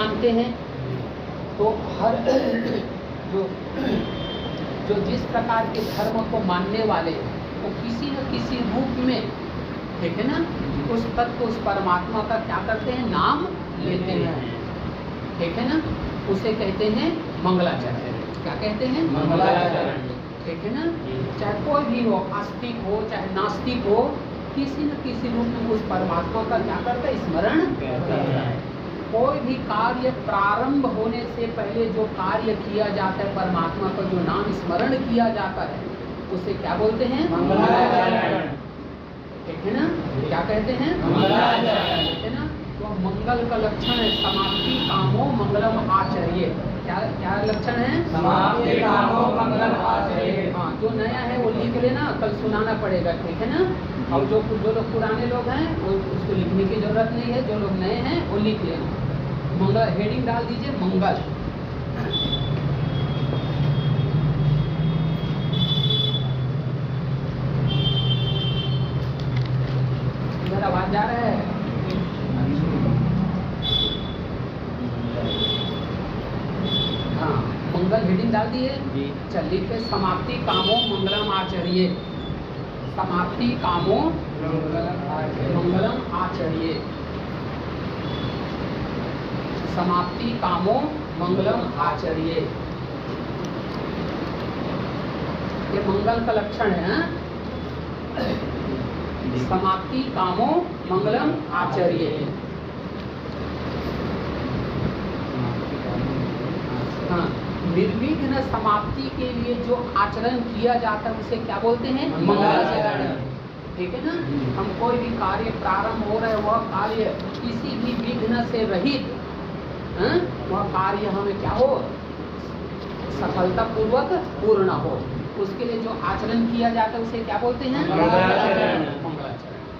मानते हैं। तो हर जो जिस प्रकार के धर्म को मानने वाले वो किसी न किसी रूप में, ठीक है ना, उस तत्व उस परमात्मा का क्या करते हैं, नाम लेते हैं, ठीक है ना। उसे कहते हैं मंगलाचरण। क्या कहते हैं, मंगलाचरण, ठीक है ना। चाहे कोई भी हो, आस्तिक हो चाहे नास्तिक हो, किसी न किसी रूप में उस परमात्मा का क्या करता है, स्मरण करता है। कोई भी कार्य प्रारंभ होने से पहले जो कार्य किया जाता है, परमात्मा का जो नाम स्मरण किया जाता है, उसे क्या बोलते हैं, मंगलाचरण, ठीक है ना। क्या कहते हैं, मंगलाचरण, ठीक है ना। तो मंगल का लक्षण है समाप्ति कामो मंगलम आचर्य। क्या लक्षण है, समाप्ति कामो मंगलम आचर्य। हाँ, जो नया है वो लिख लेना, कल सुनाना पड़ेगा, ठीक है ना। और जो लोग पुराने लोग हैं वो उसको लिखने की जरूरत नहीं है, जो लोग नए हैं वो लिख लेना। मंगल हेडिंग डाल दीजिए, मंगल। इधर आवाज जा रहा है, हाँ, मंगल हेडिंग डाल दिए। चल लिखे, समाप्ति कामो मंगलम आचर्य। समाप्ति कामो मंगलम आचर्य। समाप्ति कामो मंगलम आचर्य, ये मंगल का लक्षण है। समाप्ति कामो मंगलम आचर्य। हाँ, निर्विघ्न समाप्ति के लिए जो आचरण किया जाता है उसे क्या बोलते हैं, मंगलाचरण, ठीक है ना। हम कोई भी कार्य प्रारंभ हो रहा है, वह कार्य किसी भी विघ्न से रहित, वह कार्य हमें क्या हो, सफलता पूर्वक पूर्ण हो, उसके लिए जो आचरण किया जाता है उसे क्या बोलते हैं, मंगलाचरण,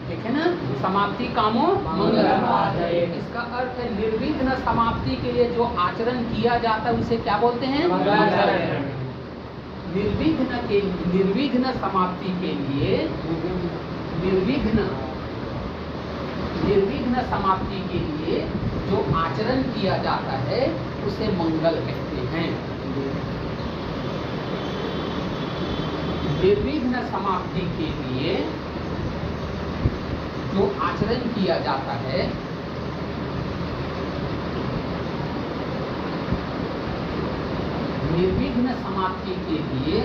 ठीक है ना। समाप्ति कामो मंगलम आचर्य, इसका अर्थ है निर्विघ्न समाप्ति के लिए जो आचरण किया जाता है उसे क्या बोलते हैं, मंगलाचरण। निर्विघ्न समाप्ति के लिए निर्विघ्न समाप्ति के लिए जो आचरण किया जाता है उसे मंगल कहते हैं। निर्विघ्न समाप्ति के लिए जो आचरण किया जाता है निर्विघ्न समाप्ति के लिए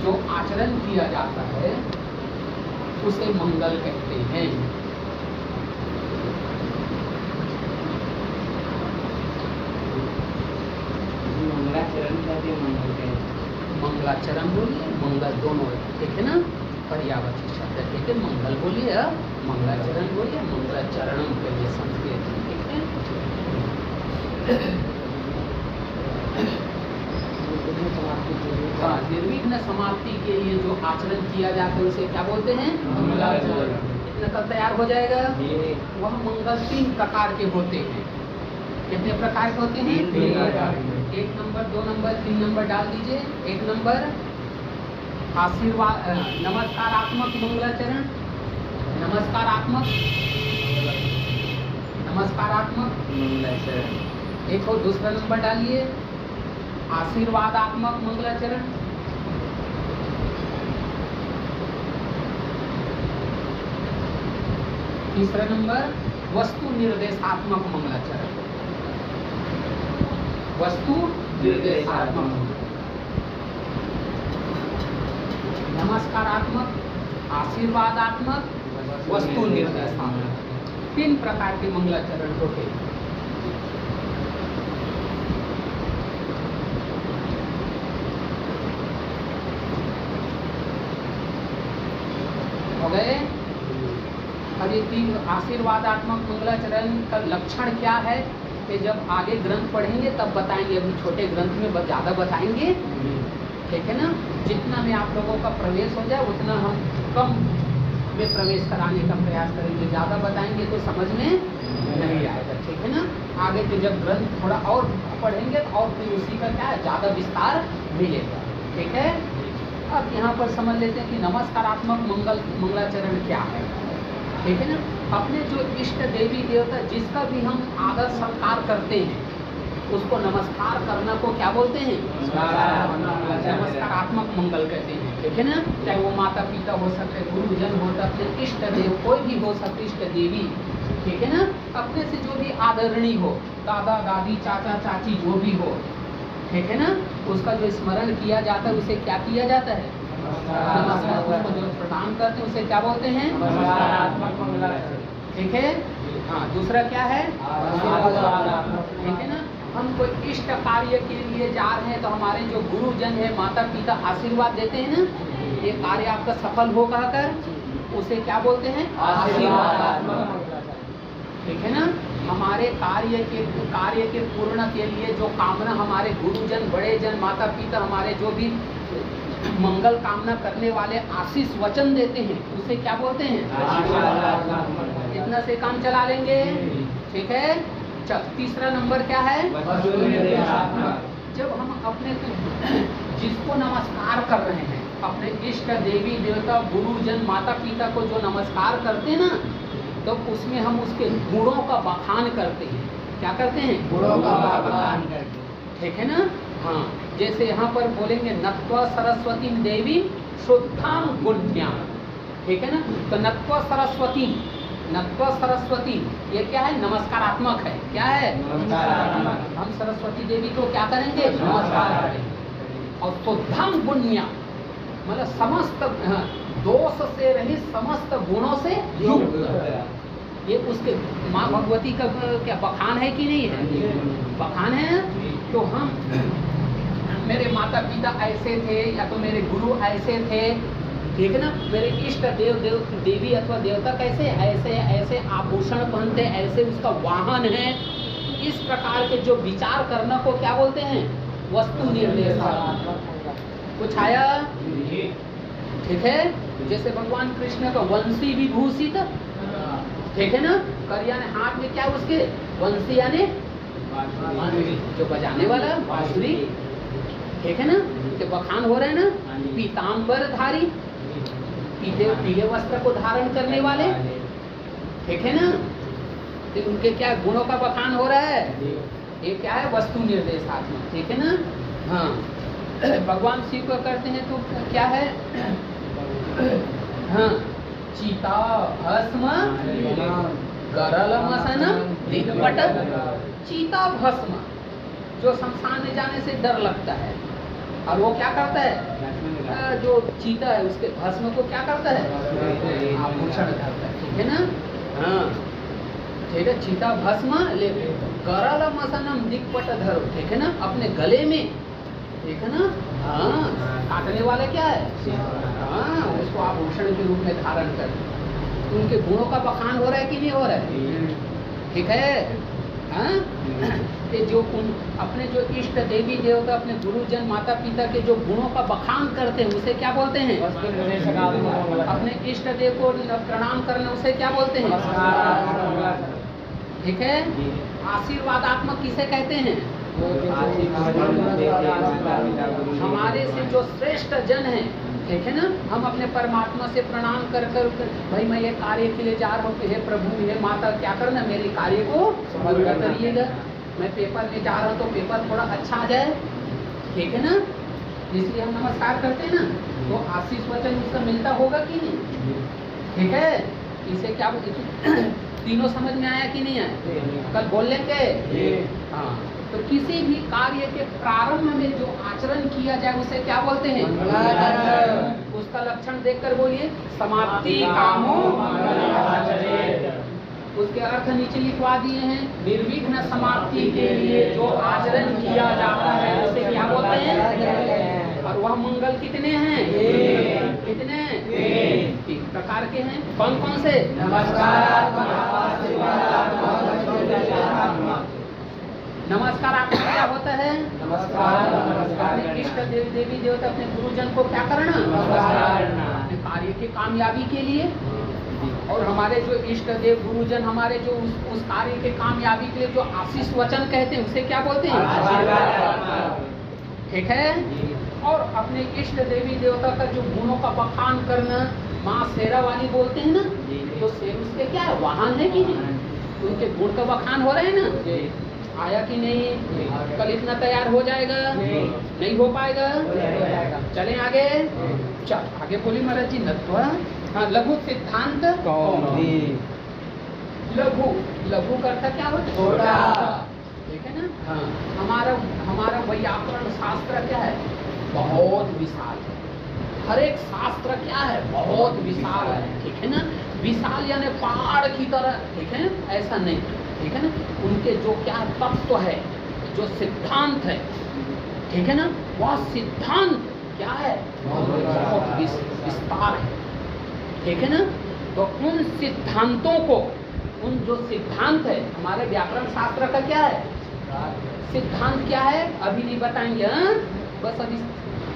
जो आचरण किया जाता है उसे मंगल कहते हैं। मंगलाचरण कहते हैं, मंगल कहते हैं। मंगलाचरण बोलिए, मंगल दोनों, ठीक है ना, पर्यायवाची शब्द है, ठीक है। मंगल बोलिए, मंगलाचरण बोलिए, मंगलाचरणम के लिए संस्कृत, ठीक है। हाँ, निर्विघ्न समाप्ति के लिए जो आचरण किया जाता है उसे क्या बोलते हैं, मंगलाचरण। इतना कल तैयार हो जाएगा। वह मंगल 3 प्रकार के होते हैं। कितने प्रकार के होते हैं, 3 प्रकार। 1 नंबर 2 नंबर 3 नंबर डाल दीजिए। 1 नंबर आशीर्वाद नमस्कारात्मक मंगलाचरण, नमस्कारात्मक मंगलाचरण। एक और दूसरा नंबर डालिए आशीर्वादात्मक मंगलाचरण। तीसरा नंबर वस्तु निर्देशात्मक मंगलाचरण, वस्तु निर्देशात्मक, नमस्कारात्मक, आशीर्वादात्मक, वस्तु निर्देशात्मक, 3 प्रकार के मंगलाचरण होते हैं। हो गए। अब ये 3 आशीर्वादात्मक मंगलाचरण का लक्षण क्या है कि जब आगे ग्रंथ पढ़ेंगे तब बताएंगे, अभी छोटे ग्रंथ में ज़्यादा बताएंगे, ठीक है ना। जितना में आप लोगों का प्रवेश हो जाए उतना हम कम में प्रवेश कराने का प्रयास करेंगे, ज़्यादा बताएंगे तो समझ में नहीं आएगा, ठीक है ना। आगे के जब ग्रंथ थोड़ा और पढ़ेंगे और फिर उसी का क्या है, ज़्यादा विस्तार मिलेगा, ठीक है। अब यहाँ पर समझ लेते हैं कि नमस्कारात्मक मंगलाचरण क्या है, ठीक है ना। अपने जो इष्ट देवी देवता जिसका भी हम आदर सत्कार करते हैं, उसको नमस्कार करना को क्या बोलते हैं? नमस्कारात्मक मंगल कहते हैं, ठीक है ना। चाहे वो माता पिता हो सकते, गुरुजन हो सकते, इष्ट देव कोई भी हो सकते, इष्ट देवी, ठीक है ना। अपने से जो भी आदरणीय हो, दादा दादी चाचा चाची जो भी हो, ठीक है ना, उसका जो स्मरण किया जाता है उसे क्या किया जाता है? नमस्कार। उसको जो प्रणाम करते हैं उसे क्या बोलते हैं? ठीक है। हाँ, दूसरा क्या है? ठीक है ना। हम कोई इष्ट कार्य के लिए जा रहे हैं तो हमारे जो गुरुजन है, माता पिता आशीर्वाद देते हैं ना, ये कार्य आपका सफल हो कहकर उसे क्या बोलते हैं? आशीर्वाद। ठीक है ना। हमारे कार्य के पूर्ण के लिए जो कामना हमारे गुरुजन, बड़े जन, माता पिता, हमारे जो भी मंगल कामना करने वाले आशीष वचन देते हैं उसे क्या बोलते हैं? इतना से काम चला लेंगे, ठीक है। तीसरा नंबर क्या है? जब हम अपने जिसको नमस्कार कर रहे हैं, अपने इष्ट देवी देवता, गुरुजन, माता पिता को जो नमस्कार करते हैं ना, तो उसमें हम उसके गुणों का बखान करते हैं। क्या करते हैं? गुणों का बखान करते हैं, ठीक है ना। हाँ, जैसे यहाँ पर बोलेंगे नत्वा सरस्वती देवी शुद्धां गुण्यां, ठीक है ना। तो नत्वा सरस्वती, नत्वा सरस्वती ये क्या है? नमस्कारात्मक है। क्या है? नमस्कारात्मक। हम सरस्वती देवी को क्या करेंगे? नमस्कार करेंगे। और शुद्धां गुण्यां मतलब समस्त दोष से रहित, समस्त गुणों से युक्त। ये उसके माँ भगवती का क्या बखान है कि नहीं है? बखान है। तो हम, मेरे माता पिता ऐसे थे, या तो मेरे गुरु ऐसे थे, ठीक है ना। मेरे इष्ट देवी अथवा देवता कैसे, ऐसे ऐसे आभूषण पहनते, ऐसे उसका वाहन है। इस प्रकार के जो विचार करना को क्या बोलते हैं? वस्तु निर्देश। कुछ आया? ठीक है। जैसे भगवान कृष्ण का वंशी विभूषित, ठीक है ना। करिया ने हाथ में क्या उसके? वंशी यानी जो बजाने वाला बांसुरी, ठीक है ना। के बखान हो रहे हैं ना। पीतांबर धारी, पीले वस्त्र को धारण करने वाले, ठीक है ना। तो उनके क्या गुणों का बखान हो रहा है? ये क्या है? वस्तु निर्देशात्मक, ठीक है ना। हाँ, भगवान शिव को करते हैं तो क्या है? हाँ, चीता भस्म गरलमसनम दिग्पट। चीता भस्म जो शमशान में जाने से डर लगता है, और वो क्या करता है? जो चीता है उसके भस्म को क्या करता है? आभूषण करता है, ठीक है ना। हाँ, ठीक है। चीता भस्म ले गरलमसनम दिग्पट धरो, ठीक है ना। अपने गले में, ठीक है ना। हाँ, काटने वाला क्या है? हाँ, उसको आभूषण के रूप में धारण कर। उनके गुणों का बखान हो रहा है कि नहीं हो रहा है? ठीक है। हाँ, कि जो अपने जो इष्ट देवी देवता, अपने गुरुजन, माता पिता के जो गुणों का बखान करते हैं उसे क्या बोलते हैं? अपने इष्ट देव को प्रणाम करना उसे क्या बोलते हैं? ठीक है। आशीर्वादात्मक किसे कहते हैं? हमारे से जो श्रेष्ठ जन है, ठीक है ना। हम अपने परमात्मा से प्रणाम कर भाई मैं ये कार्य के लिए जा रहा हूँ, हे प्रभु, हे माता, क्या करना, मेरे कार्य को पूरा करिएगा। मैं पेपर में जा रहा हूँ तो पेपर थोड़ा अच्छा आ जाए, ठीक है ना। इसलिए हम नमस्कार करते हैं ना। तो आशीष वचन उसका मिलता होगा कि नहीं? ठीक है। इसे क्या तीनों समझ में आया कि नहीं आया? कल बोल लेंगे। हाँ, तो किसी भी कार्य के प्रारंभ में जो आचरण किया जाए उसे क्या बोलते हैं? उसका लक्षण देखकर बोलिए, समाप्ति कामो उसके अर्थ नीचे लिखवा दिए हैं। निर्विघ्न समाप्ति के लिए जो आचरण किया जाता है उसे क्या बोलते हैं? और वह मंगल कितने हैं? कितने? 3 प्रकार के हैं। कौन कौन से? नमस्कारात्मक क्या होता है? अपने इष्ट देवी देवता, अपने गुरुजन को क्या करना? अपने कार्य की कामयाबी के लिए। और हमारे जो इष्ट देव गुरुजन, हमारे जो उस कार्य के कामयाबी के लिए जो आशीष वचन कहते हैं उसे क्या बोलते हैं? ठीक है। और अपने इष्ट देवी देवता का जो गुणों का बखान करना, माँ शेरा वाली बोलते हैं ना, तो शेर उसके क्या है? वाहन है कि नहीं? उनके गुण का बखान हो रहे हैं ना। आया कि नहीं? कल इतना तैयार हो जाएगा? नहीं हो पाएगा? चलें आगे। चल आगे बोली महाराज जी नत्वा। हाँ, लघु सिद्धांत कौमुदी। लघु, लघु का अर्थ क्या हो? छोटा, ठीक है ना? हाँ, हमारा व्याकरण शास्त्र क्या है? बहुत विशाल है। हर एक शास्त्र क्या है? बहुत विशाल है, ठीक है ना? विशाल यानी पहाड़ की तरह, ठीक है? ऐसा नहीं, ठीक है ना? उनके जो क्या तत्व है, जो सिद्धांत है, ठीक है ना? वह सिद्धांत क्या है? बहुत विस्तार है, ठीक है ना? तो उन सिद्धांतों को, उन जो सिद्धांत है, हमारे व्याकरण शास्त्र का क्या है? सिद्धांत क्या है अभी नहीं बताएंगे, हाँ? बस अभी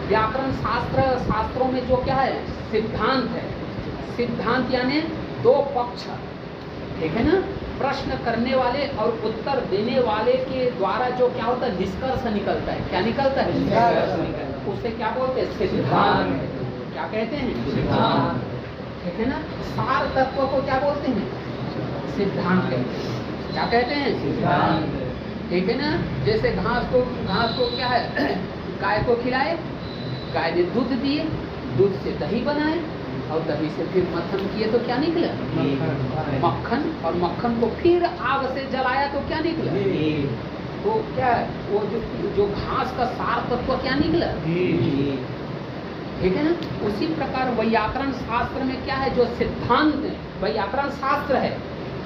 व्याकरण शास्त्रों में जो क्या है? सिद्धांत है। सिद्धांत यानी दो पक्ष, ठीक है ना? प्रश्न करने वाले और उत्तर देने वाले के द्वारा जो क्या होता है? निष्कर्ष निकलता है। क्या निकलता है? उसे क्या बोलते हैं? सिद्धांत। क्या कहते हैं? सिद्धांत, ठीक है ना? सार तत्व को क्या बोलते हैं? सिद्धांत कहते हैं। क्या कहते हैं? सिद्धांत, ठीक है ना? जैसे घास को क्या है? गाय को खिलाए, गाय ने दूध दिए, दूध से दही बनाए और दही से फिर मक्खन किए तो क्या निकला? मक्खन। और मक्खन को फिर आग से जलाया तो क्या निकला? तो क्या है? वो जो घास का सार तत्व क्या निकला? ठीक है ना? उसी प्रकार व्याकरण शास्त्र में क्या है? जो सिद्धांत व्याकरण शास्त्र है,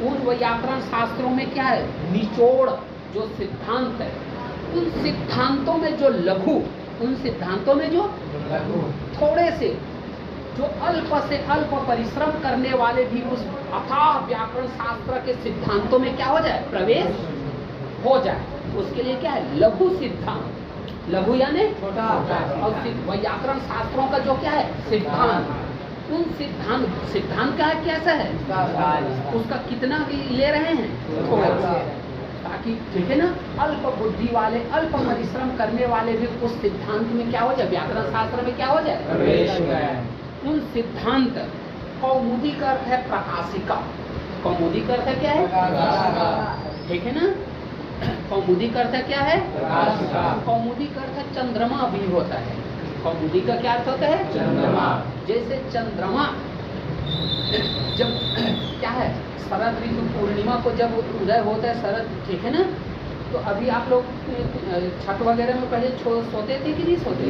उन व्याकरण शास्त्रों में क्या है? निचोड़ जो सिद्धांत है, उन सिद्धांतों में जो लघु, उन सिद्धांतों में जो थोड़े से, जो अल्प से अल्प परिश्रम करने वाले भी उस अथाह व्याकरण शास्त्र के सिद्धांतों में क्या हो जाए? प्रवेश हो जाए। उसके लिए क्या है? लघु सिद्धांत। लघु यानी छोटा, और व्याकरण शास्त्रों का जो क्या है? सिद्धांत। उन सिद्धांत का कैसा है? उसका कितना ले रहे हैं? थोड़ा सा, ताकि ठीक है ना, अल्प बुद्धि वाले, अल्प परिश्रम करने वाले भी उस सिद्धांत में क्या हो जाए? व्याकरण शास्त्र में क्या हो जाए? प्रवेश हो जाए। उन सिद्धांत, कौमुदी का अर्थ है प्रकाशिका। कौमुदी का अर्थ क्या है? ठीक है ना? कौमुदी का अर्थ क्या है? कौमुदी का अर्थ चंद्रमा भी होता है। कौमुदी का क्या अर्थ होता है? चंद्रमा। जैसे चंद्रमा जब क्या है? शरद ऋतु पूर्णिमा को जब उदय होता है शरद, ठीक है ना? तो अभी आप लोग छठ वगैरह में पहले सोते थे कि नहीं सोते?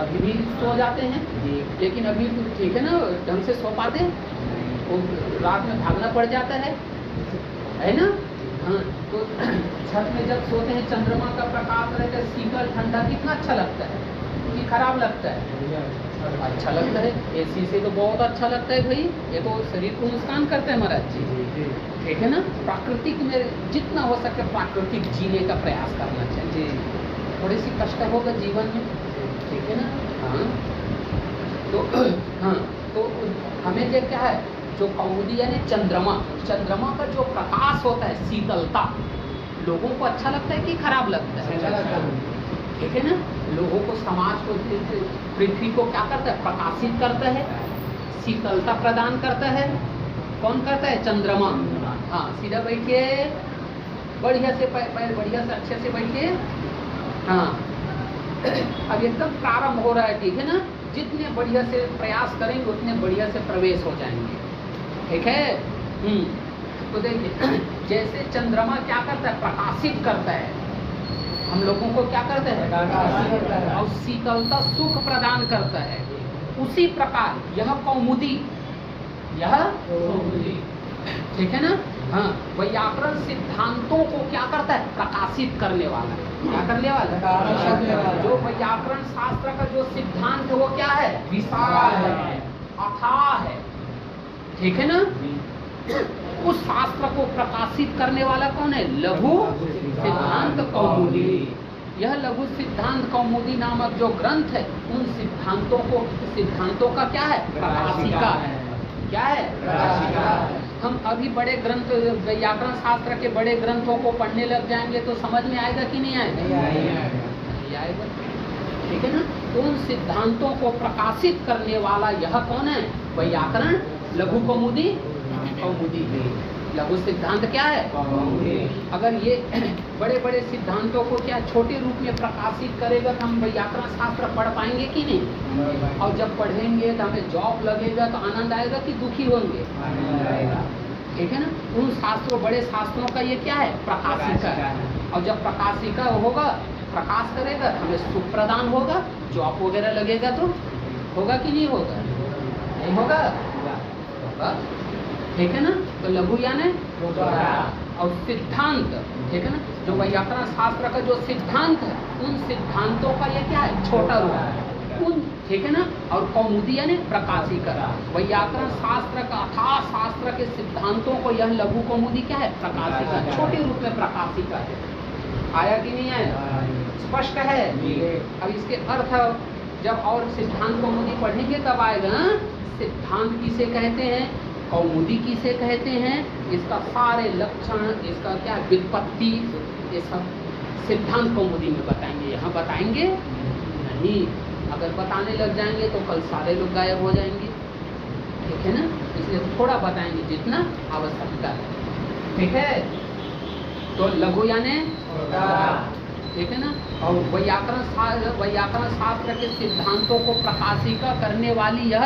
अभी भी सो जाते हैं, लेकिन अभी ठीक है ना, ढंग से सो पाते? वो रात में भागना पड़ जाता है ना? हाँ, तो छठ में जब सोते हैं चंद्रमा का प्रकाश रहता है, शीतल ठंडा, कितना अच्छा लगता है कि खराब लगता है? अच्छा लगता है। एसी से तो बहुत अच्छा लगता है भाई, ये तो शरीर को नुकसान करता है महाराज जी, ठीक है ना? प्राकृतिक में जितना हो सके प्राकृतिक जीने का प्रयास करना चाहिए। थोड़ी सी कष्ट होगा जीवन में, ठीक है ना? हाँ, तो हाँ, तो हमें ये क्या है? जो कौमुदी यानी चंद्रमा, चंद्रमा का जो प्रकाश होता है, शीतलता, लोगों को अच्छा लगता है कि खराब लगता है? ठीक है ना? लोगों को, समाज को, पृथ्वी को क्या करता है? प्रकाशित करता है, शीतलता प्रदान करता है। कौन करता है? चंद्रमा। हाँ, सीधा बैठिए, बढ़िया से पैर बढ़िया से अच्छे से बैठिए। हाँ, अब एकदम प्रारंभ हो रहा है, ठीक है ना? जितने बढ़िया से प्रयास करेंगे उतने बढ़िया से प्रवेश हो जाएंगे, ठीक है? तो देखिए, जैसे चंद्रमा क्या करता है? प्रकाशित करता है, हम लोगों को क्या करते हैं? और शीतलता, सुख प्रदान करता है। उसी प्रकार यह कौमुदी, ठीक है ना? हाँ, व्याकरण सिद्धांतों को क्या करता है? प्रकाशित करने वाला। क्या करने वाला? जो व्याकरण शास्त्र का जो सिद्धांत है वो क्या है? विशाल है, अथाह है, ठीक है ना? उस शास्त्र को प्रकाशित करने वाला कौन है? लघु सिद्धांत कौमुदी। यह लघु सिद्धांत कौमुदी नामक जो ग्रंथ है, उन सिद्धांतों का क्या है? प्रकाशिका है। क्या है? प्रकाशिका। हम अभी बड़े ग्रंथ, व्याकरण शास्त्र के बड़े ग्रंथों को पढ़ने लग जाएंगे तो समझ में आएगा कि नहीं आएगा? नहीं आएगा, ठीक है ना? उन सिद्धांतों को प्रकाशित करने वाला यह कौन है? व्याकरण लघु कौमुदी, कौमुदी है। लघु सिद्धांत क्या है? अगर ये बड़े बड़े सिद्धांतों को क्या छोटे रूप में प्रकाशित करेगा तो हम व्याकरण शास्त्र पढ़ पाएंगे कि नहीं? और जब पढ़ेंगे तो हमें जॉब लगेगा तो आनंद आएगा कि दुखी होंगे? ठीक है ना? उन शास्त्रों, बड़े शास्त्रों का ये क्या है? प्रकाशिका है। और जब प्रकाशिका होगा, प्रकाश करेगा तो हमें सुख प्रदान होगा, जॉब वगैरह लगेगा तो होगा कि नहीं होगा? नहीं होगा? होगा। ठीक है ना? तो लघु यानी और सिद्धांत, ठीक है ना, जो व्याकरण शास्त्र का जो सिद्धांत है, उन सिद्धांतों का ये क्या है? छोटा रूप है उन, ठीक है ना। और कौमुदी यानी प्रकाशिका, व्याकरण शास्त्र का अथाह शास्त्र के सिद्धांतों को यह लघु कौमुदी क्या है? प्रकाशिका, छोटे रूप में प्रकाशिका है। आया कि नहीं आया? स्पष्ट है? अब इसके अर्थ जब और सिद्धांत कौमुदी पढ़ेंगे तब आएगा। सिद्धांत किसे कहते हैं, कौमुदी किसे कहते हैं, इसका सारे लक्षण, इसका क्या व्युत्पत्ति, ये सब सिद्धांत कौमुदी में बताएंगे। यहाँ बताएंगे नहीं। अगर बताने लग जाएंगे तो कल सारे लोग गायब हो जाएंगे। ठीक है ना? इसलिए थोड़ा बताएंगे जितना आवश्यकता है। ठीक है? तो लघु यानी, ठीक है ना। और व्याकरण शास्त्र के सिद्धांतों को प्रकाशिका करने वाली यह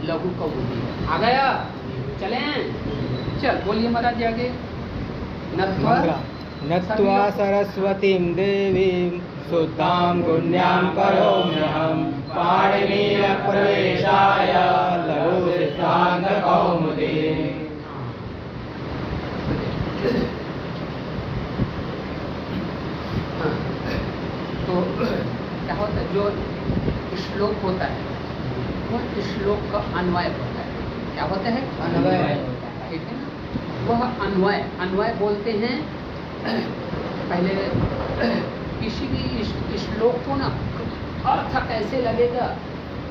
लघु कौमुदी है। आ गया? चलें? चल बोलिए महाराज जी आगे। नत्वा सरस्वतीं देवीं शुद्धां पुण्यां करोम्यहं पाणिनीय प्रवेशाय लघु सिद्धांत कौमुदी। तो क्या होता है, जो श्लोक होता है वह श्लोक का अन्वय होता है। क्या होता है? अन्वय। ठीक है ना? वह अन्वय बोलते हैं। पहले किसी भी श्लोक को ना अर्थ कैसे लगेगा,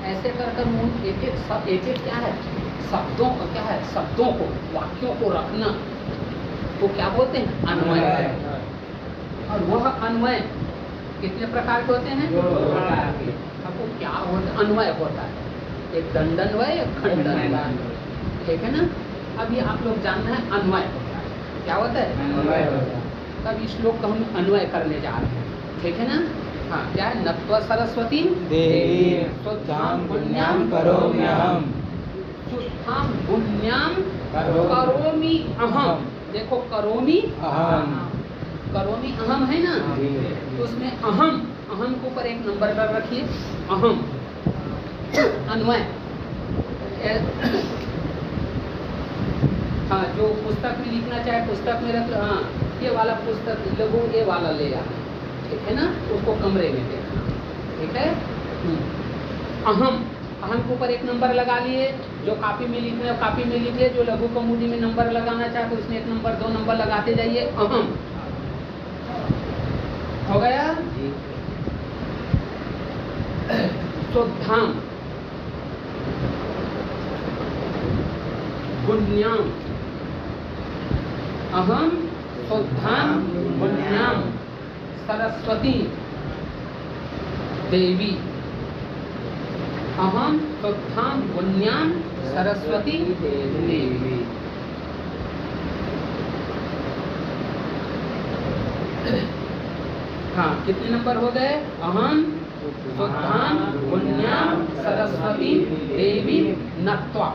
ऐसे कर एक एक क्या है, शब्दों का क्या है, शब्दों को, वाक्यों को रखना, तो क्या बोलते हैं? अन्वय। और वह अन्वय कितने प्रकार के होते हैं? आपको क्या होता? अन्वय होता है एक दंडन्वय, एक खंडन्वय। ठीक है ना? अभी आप लोग जानना है अन्वय होता है। क्या होता है? अन्वय होता है। तब इस श्लोक का हम अन्वय करने जा रहे हैं। ठीक है ना? हाँ, क्या है? नत्वा सरस्वती देवी शुद्धां पुण्यां करोम्यहं। शुद्धां पुण्यां करोमि अहम। देखो, करोमि अहम, करोमि अहम है ना, तो उसमें अहम के ऊपर एक नंबर पर रखिए। अहम अन्वय। हाँ, जो पुस्तक में लिखना चाहे पुस्तक में रख। हाँ, ये वाला पुस्तक लघु ये वाला ले आना। ठीक है ना? उसको कमरे में देखना। ठीक है? अहम के ऊपर एक नंबर लगा लिए। जो कॉपी में लिखना है कॉपी में लिखिए। जो लघु कौमुदी में नंबर लगाना चाहे तो उसमें एक नंबर, दो नंबर लगाते जाइए। अहम हो गया। शुद्धां पुण्यां, अहम शुद्धां पुण्यां सरस्वती देवी। अहम शुद्धां पुण्यां सरस्वती देवी। हाँ, कितने नंबर हो गए? अहम शुद्धां पुण्यां सरस्वती देवी नत्वा।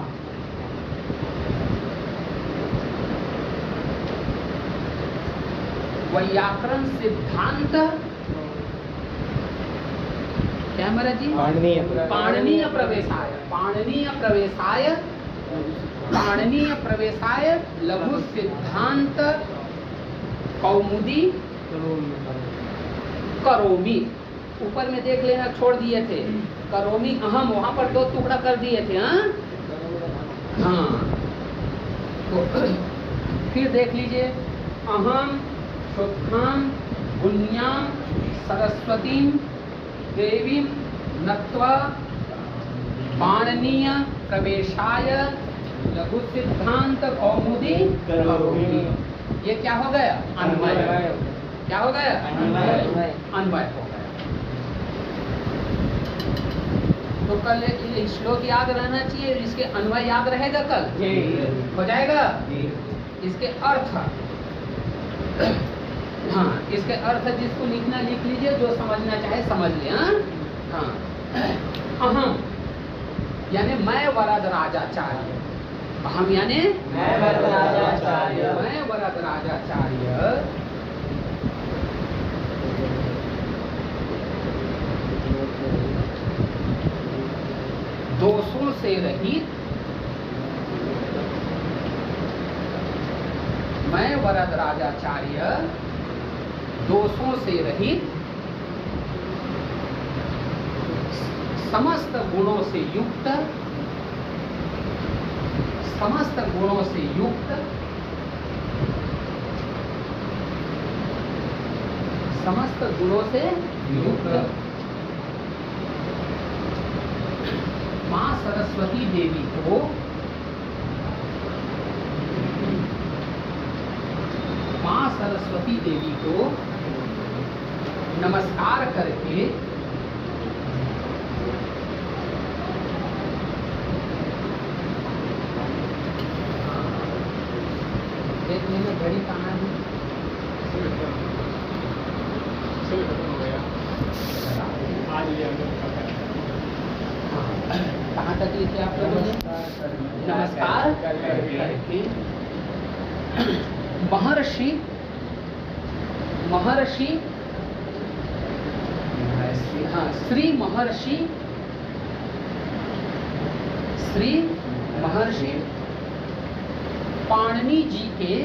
व्याकरण सिद्धांत क्या है महाराज जी? पाणिनीय प्रवेशाय। पाणिनीय प्रवेशाय लघु सिद्धांत कौमुदी करोमि। ऊपर में देख लेना, छोड़ दिए थे करोमि अहम, वहां पर दो टुकड़ा कर दिए थे। हाँ, तो फिर देख लीजिए। अहम शुद्धां पुण्यां सरस्वतीं देवीं नत्वा पाणिनीय प्रवेशाय लघु सिद्धांत कौमुदी करोमि। ये क्या हो गया? अन्वय। क्या हो गया? अन्वय हो गया। तो कल श्लोक याद रहना चाहिए, इसके अन्वय याद रहेगा कल। हो जाएगा? इसके अर्थ, हाँ इसके अर्थ जिसको लिखना लिख लीजिए, जो समझना चाहे समझ ले। हाँ अहम यानी मैं वरद राजाचार्य, अहम यानी मैं वरदाचार्य, मैं वरद राजाचार्य दोषों से रहित, मैं वरद राजाचार्य दोषों से रहित, समस्त गुणों से युक्त, समस्त गुणों से युक्त, समस्त गुणों से युक्त माँ सरस्वती देवी को माँ सरस्वती देवी को नमस्कार करके देखने में घड़ी कहाँ है? कहाँ तक लिखे आप लोगों ने? नमस्कार करके महर्षि, महर्षि हाँ श्री महर्षि, श्री महर्षि पाणिनि जी के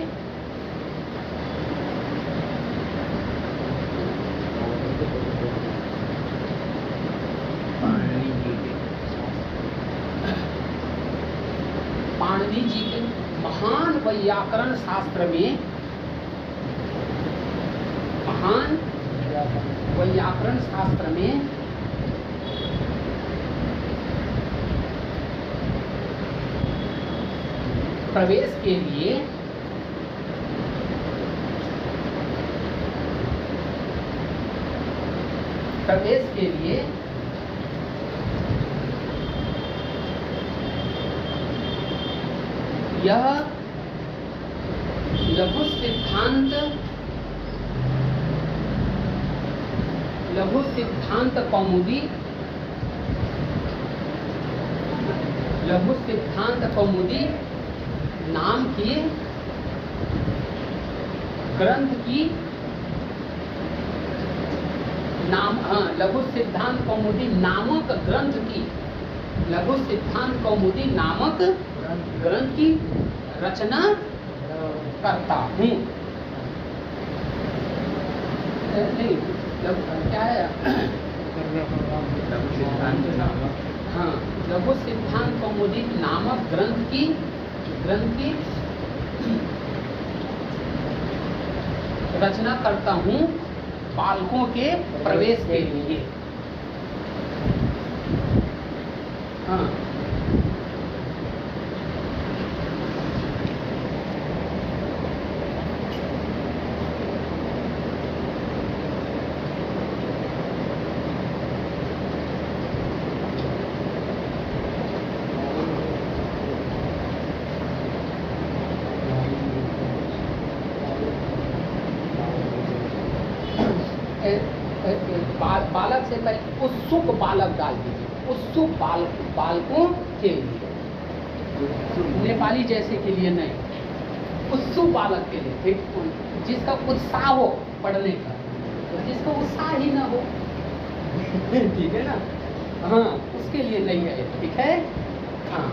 पाणिनि जी के महान वैयाकरण शास्त्र में, महान वैयाकरण शास्त्र में प्रवेश के लिए यह लघु सिद्धांत कौमुदी, लघु सिद्धांत कौमुदी नाम की ग्रंथ की नाम, लघु सिद्धांत कौमुदी नामक ग्रंथ की, लघु सिद्धांत कौमुदी नामक ग्रंथ की रचना करता हूँ। नहीं क्या है? हाँ लघु सिद्धांत कौमुदी नामक ग्रंथ की रचना करता हूँ बालकों के प्रवेश के लिए। हाँ बालक से पहले उत्सुक बालक डाल दीजिए, उत्सुक बालकों के लिए, नेपाली जैसे के लिए नहीं, उत्सुक बालक के लिए, ठीक, जिसका उत्साह हो पढ़ने का, तो जिसको उत्साह ही ना हो ठीक है ना, हाँ उसके लिए नहीं है, ठीक है। हाँ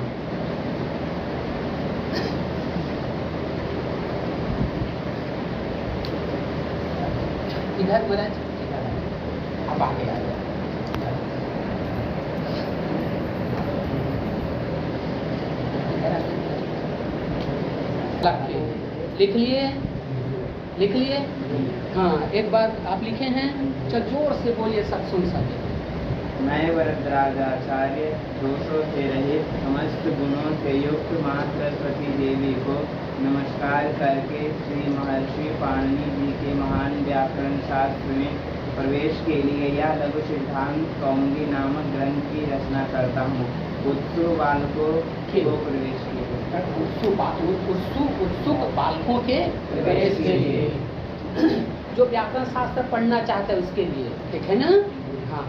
इधर महाराज, अब आगे आ जाए। लिख लिए, लिख लिए? हाँ एक बार आप लिखे हैं, चल जोर से बोलिए, सब सुन सके। मैं वरदराजाचार्य दोषों से रहित, समस्त गुणों से युक्त माँ सरस्वती देवी को नमस्कार करके श्री महर्षि पाणिनि जी के महान व्याकरण शास्त्र में प्रवेश के लिए यह लघु सिद्धांत कौमुदी नामक ग्रंथ की रचना करता हूँ। उत्सुक बालकों को प्रवेश के लिए। उत्सुक बालकों के प्रवेश के लिए, जो व्याकरण शास्त्र पढ़ना चाहता है उसके लिए, ठीक है ना। हाँ,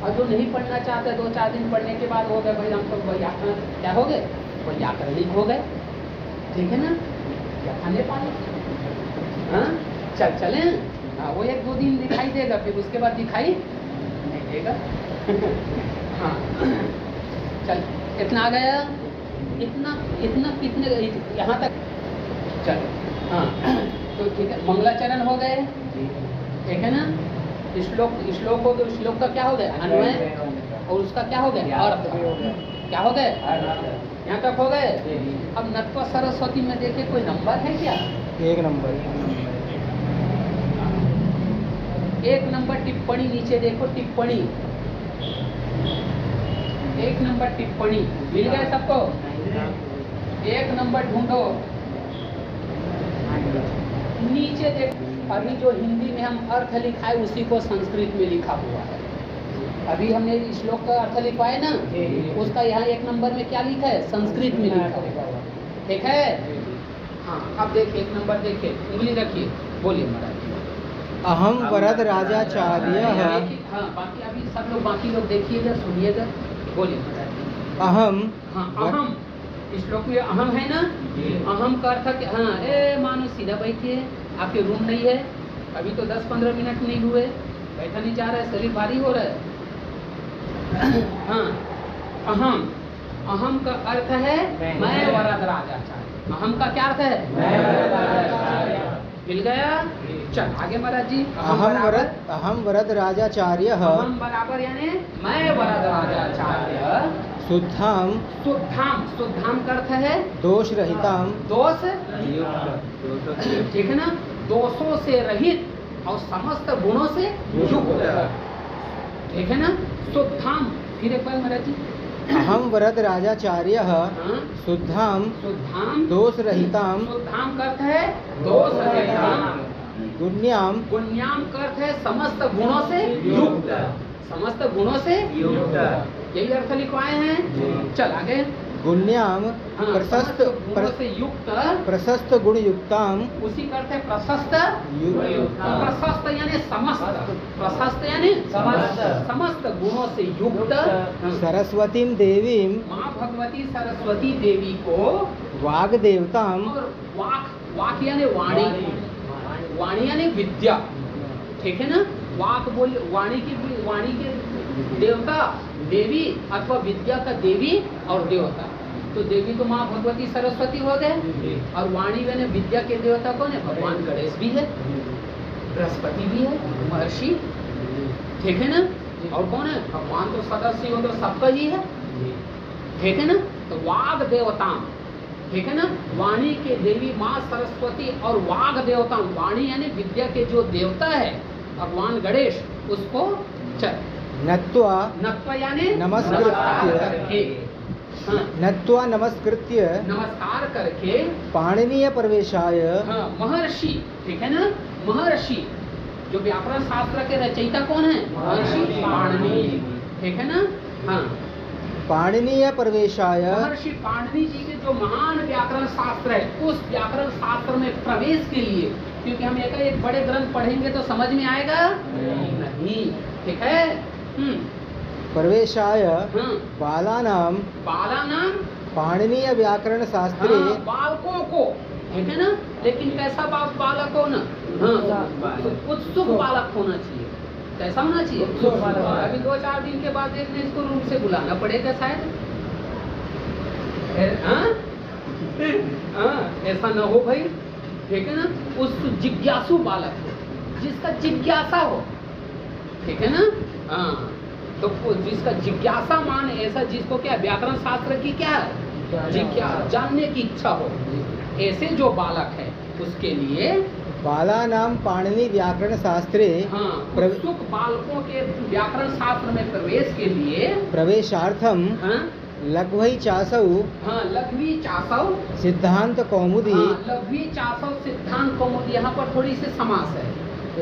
और जो नहीं पढ़ना चाहता है 2-4 दिन पढ़ने के बाद हो गए भाई हम तो व्याकरण क्या हो गए, व्याकरणिक हो गए, ठीक है ना, क्या खाने पाए। हाँ चलें। हाँ वो 1-2 दिन दिखाई देगा, फिर उसके बाद दिखाई नहीं देगा। हाँ चल, इतना आ गया, इतना कितने यहाँ तक, चलो। हाँ तो ठीक है, मंगलाचरण हो गए, ठीक है ना। श्लोक हो गए, श्लोक का क्या हो गया, अन्वय, और उसका क्या हो गया, अर्थ, क्या हो गए, यहाँ तक हो गए। अब नत्वा सरस्वती में देखे कोई नंबर है क्या, 1 नंबर। 1 नंबर टिप्पणी नीचे देखो, टिप्पणी 1 नंबर टिप्पणी मिल गए सबको, 1 नंबर ढूंढो नीचे देखो। अभी जो हिंदी में हम अर्थ लिखा है उसी को संस्कृत में लिखा हुआ है। अभी हमने श्लोक का अर्थ लिखवाया ना, उसका यहाँ 1 नंबर में क्या लिखा है, संस्कृत में लिखा हुआ है, ठीक है। हाँ अब देखिए 1 नंबर देखिए, उंगली रखिए, बोलिए महाराज। अहम वरद राजाचार्य। हाँ बाकी अभी सब लोग, बाकी लोग देखिएगा, सुनिएगा, बोलिए महाराज। अहम, हाँ अहम, श्लोक में अहम है ना, अहम का अर्थ क्या, हाँ ए मानो सीधा बैठिए, आपके रूम नहीं है, अभी तो 10-15 मिनट नहीं हुए, बैठा नहीं जा रहा है, शरीर भारी हो रहा है। हाँ अहम, अहम का अर्थ है मैं वरद राजाचार्य। अहम का क्या अर्थ है, मैं वरद राजाचार्य। मिल गया। चल आगे महाराज जी। अहम वरद राजाचार्य। अहम बराबर यानी मैं वरद राजाचार्य। शुद्धाम, शुद्धाम का अर्थ है दोष रहिताम, दोष, ठीक है ना, दोषों से रहित और समस्त गुणों से युक्त, ठीक है ना। शुद्धाम, फिर एक बार महाराज जी। अहम वरद राजाचार्य शुद्धाम, दोष रहिताम, शुद्धाम का अर्थ है दोष रहिताम, गुण्याम, गुण्याम का अर्थ है समस्त गुणों से युक्त, समस्त गुणों से युक्त, यही अर्थ लिखवाए हैं। चल आगे। गुण्याम, हाँ, प्रशस्त गुणों से युक्त, प्रशस्त गुण युक्ताम, उसी का अर्थ है प्रशस्त, प्रशस्त यानी समस्त, प्रशस्त यानी समस्त गुणों से युक्त सरस्वतीम देवीम, माँ भगवती सरस्वती देवी को वाग देवताम, और वाक यानी वाणी, वाणी यानी विद्या, ठीक है ना। वाक बोल, वाणी के देवता देवी अथवा विद्या का देवी और देवता, तो देवी तो माँ भगवती सरस्वती हो गए, और वाणी यानी विद्या के देवता कौन है, भगवान गणेश भी है, बृहस्पति भी है, महर्षि, ठीक है ना। और कौन है, भगवान तो सदस्य हो तो सबका ही है, ठीक है ना। तो वाग देवता, ठीक है ना, वाणी के देवी माँ सरस्वती और वाग देवता, वाणी यानी विद्या के जो देवता है भगवान गणेश, उसको चल नत्वा यानी नमस्कृत्य नमस्कार करके पाणिनीय प्रवेशाय, हाँ महर्षि, ठीक है ना, महर्षि जो व्याकरण शास्त्र के रचयिता कौन है, महर्षि पाणिनि, ठीक है ना। हाँ पाणिनीय प्रवेशाय, महर्षि पाणिनि जी के जो महान व्याकरण शास्त्र है, उस व्याकरण शास्त्र में प्रवेश के लिए, क्योंकि हम एक बड़े ग्रंथ पढ़ेंगे तो समझ में आएगा नहीं, ठीक है। प्रवेशाय हाँ, बालानाम पाणिनीय व्याकरण शास्त्रे, हाँ, बालकों को, ठीक है ना, लेकिन कैसा बालक हो ना, हाँ उत्सुक बालक होना चाहिए, कैसा होना चाहिए, उत्सुक बालक। अभी 2-4 दिन के बाद एक दिन इसको रूम से बुलाना पड़ेगा शायद, ऐसा ना हो भाई, ठीक है ना। उस जिज्ञासु बालक हो, जिसका जिज्ञासा हो, ठीक है ना। हाँ तो जिसका जिज्ञासा मान ऐसा, जिसको क्या व्याकरण शास्त्र की क्या है, जिज्ञासा, जानने की इच्छा हो, ऐसे जो बालक है उसके लिए बालानाम पाणिनि व्याकरण शास्त्रे, हाँ उत्सुक बालकों के व्याकरण शास्त्र में प्रवेश के लिए प्रवेशार्थम, हाँ लघ्वी चासौ, हाँ लघ्वी चासौ सिद्धांत कौमुदी, हाँ लघ्वी चासौ सिद्धांत कौमुदी, यहाँ पर थोड़ी सी समास है,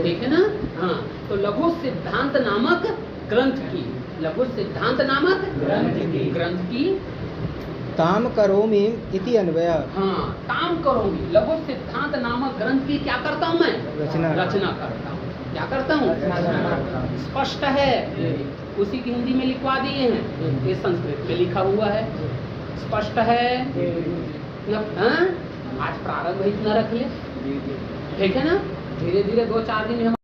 ठीक है ना। हाँ तो लघु सिद्धांत नामक ग्रंथ की, लघु सिद्धांत नामक ग्रंथ की ताम करोमि इति अन्वय। हाँ, काम करूंगी, लघु सिद्धांत नामक ग्रंथ की क्या करता हूँ मैं? रचना करता हूँ। क्या करता हूँ? स्पष्ट है, उसी की हिंदी में लिखवा दिए हैं, ये संस्कृत में लिखा हुआ है, स्पष्ट है। हाँ? आज प्रारंभ इतना रख ले, ठीक है ना? धीरे धीरे 2-4 दिन में